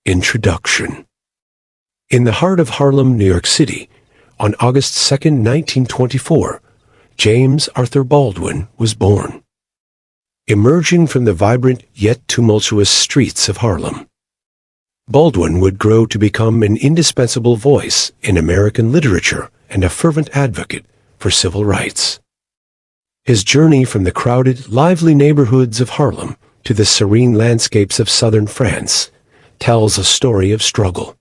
Introduction. In the heart of Harlem, New York City, on August 2, 1924, James Arthur Baldwin was born. Emerging from the vibrant yet tumultuous streets of Harlem, Baldwin would grow to become an indispensable voice in American literature and a fervent advocate for civil rights. His journey from the crowded, lively neighborhoods of Harlem to the serene landscapes of southern France tells a story of struggle,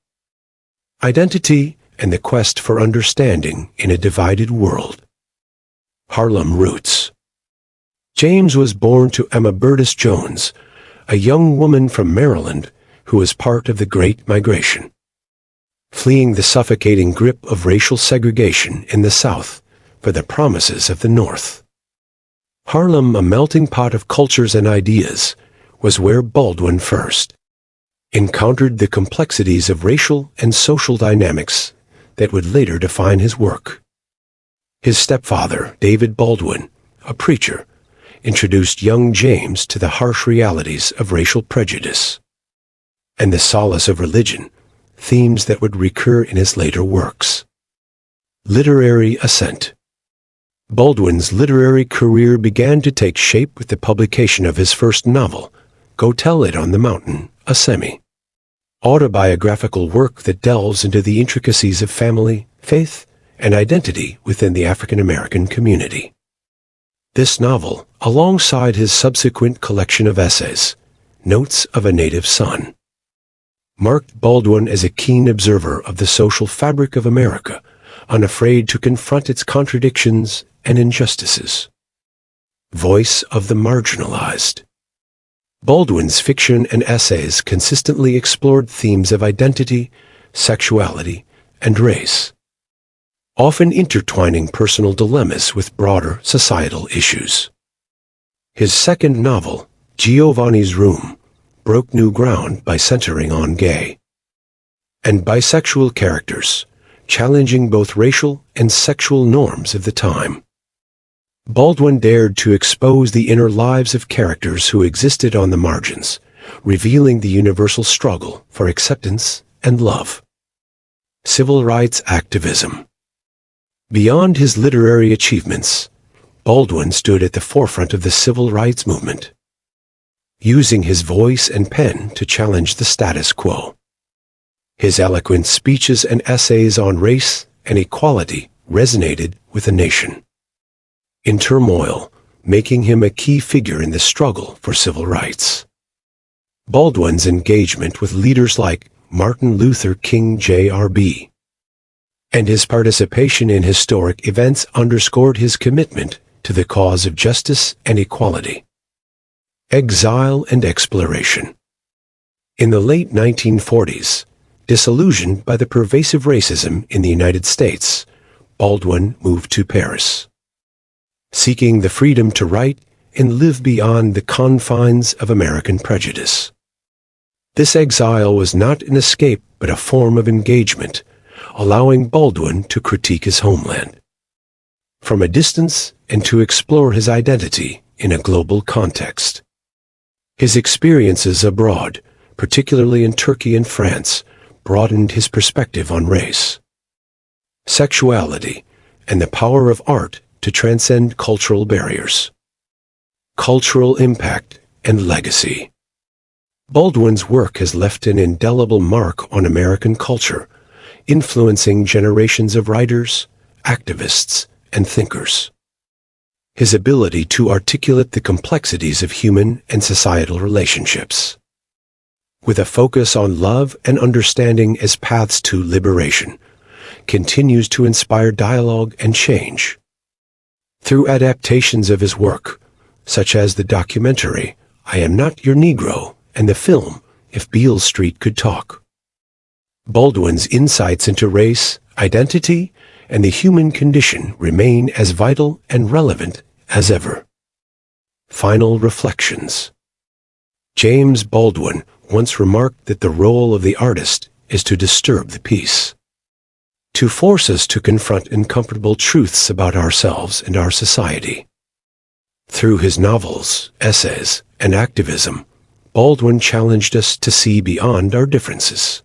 identity, and the quest for understanding in a divided world. Harlem roots. James was born to Emma Burtis Jones, a young woman from Maryland who was part of the Great Migration, fleeing the suffocating grip of racial segregation in the South for the promises of the North. Harlem, a melting pot of cultures and ideas, was where Baldwin first encountered the complexities of racial and social dynamics that would later define his work. His stepfather, David Baldwin, a preacher, introduced young James to the harsh realities of racial prejudice and the solace of religion, themes that would recur in his later works. Literary ascent. Baldwin's literary career began to take shape with the publication of his first novel, Go Tell It on the Mountain, a semi-autobiographical work that delves into the intricacies of family, faith, and identity within the African American community. This novel, alongside his subsequent collection of essays, Notes of a Native Son, marked Baldwin as a keen observer of the social fabric of America, unafraid to confront its contradictions and injustices. Voice of the marginalized. Baldwin's fiction and essays consistently explored themes of identity, sexuality, and race, often intertwining personal dilemmas with broader societal issues. His second novel, Giovanni's Room, broke new ground by centering on gay and bisexual characters, challenging both racial and sexual norms of the time. Baldwin dared to expose the inner lives of characters who existed on the margins, revealing the universal struggle for acceptance and love. Civil rights activism. Beyond his literary achievements, Baldwin stood at the forefront of the civil rights movement, using his voice and pen to challenge the status quo. His eloquent speeches and essays on race and equality resonated with the nation in turmoil, making him a key figure in the struggle for civil rights. Baldwin's engagement with leaders like Martin Luther King Jr. and his participation in historic events underscored his commitment to the cause of justice and equality. Exile and exploration. In the late 1940s, disillusioned by the pervasive racism in the United States, Baldwin moved to Paris, seeking the freedom to write and live beyond the confines of American prejudice. This exile was not an escape but a form of engagement, allowing Baldwin to critique his homeland from a distance and to explore his identity in a global context. His experiences abroad, particularly in Turkey and France, broadened his perspective on race, sexuality, and the power of art to transcend cultural barriers. Cultural impact and legacy. Baldwin's work has left an indelible mark on American culture, influencing generations of writers, activists, and thinkers. His ability to articulate the complexities of human and societal relationships, with a focus on love and understanding as paths to liberation, continues to inspire dialogue and change. Through adaptations of his work, such as the documentary I Am Not Your Negro and the film If Beale Street Could Talk, Baldwin's insights into race, identity, and the human condition remain as vital and relevant as ever. Final reflections. James Baldwin once remarked that the role of the artist is to disturb the peace, to force us to confront uncomfortable truths about ourselves and our society. Through his novels, essays, and activism, Baldwin challenged us to see beyond our differences,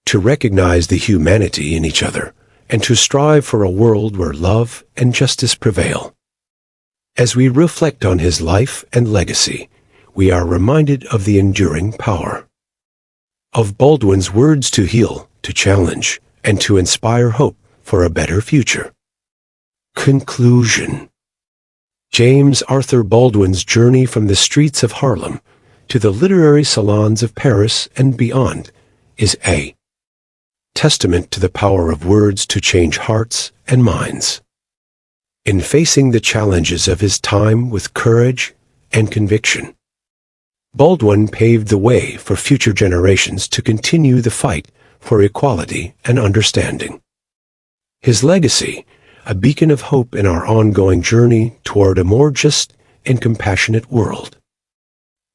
to recognize the humanity in each other, and to strive for a world where love and justice prevail. As we reflect on his life and legacy, we are reminded of the enduring power of Baldwin's words to heal, to challenge, and to inspire hope for a better future. Conclusion. James Arthur Baldwin's journey from the streets of Harlem to the literary salons of Paris and beyond is a testament to the power of words to change hearts and minds. In facing the challenges of his time with courage and conviction, Baldwin paved the way for future generations to continue the fight for equality and understanding. His legacy, a beacon of hope in our ongoing journey toward a more just and compassionate world,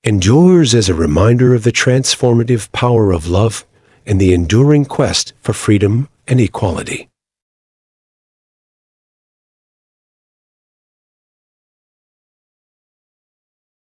endures as a reminder of the transformative power of love and the enduring quest for freedom and equality.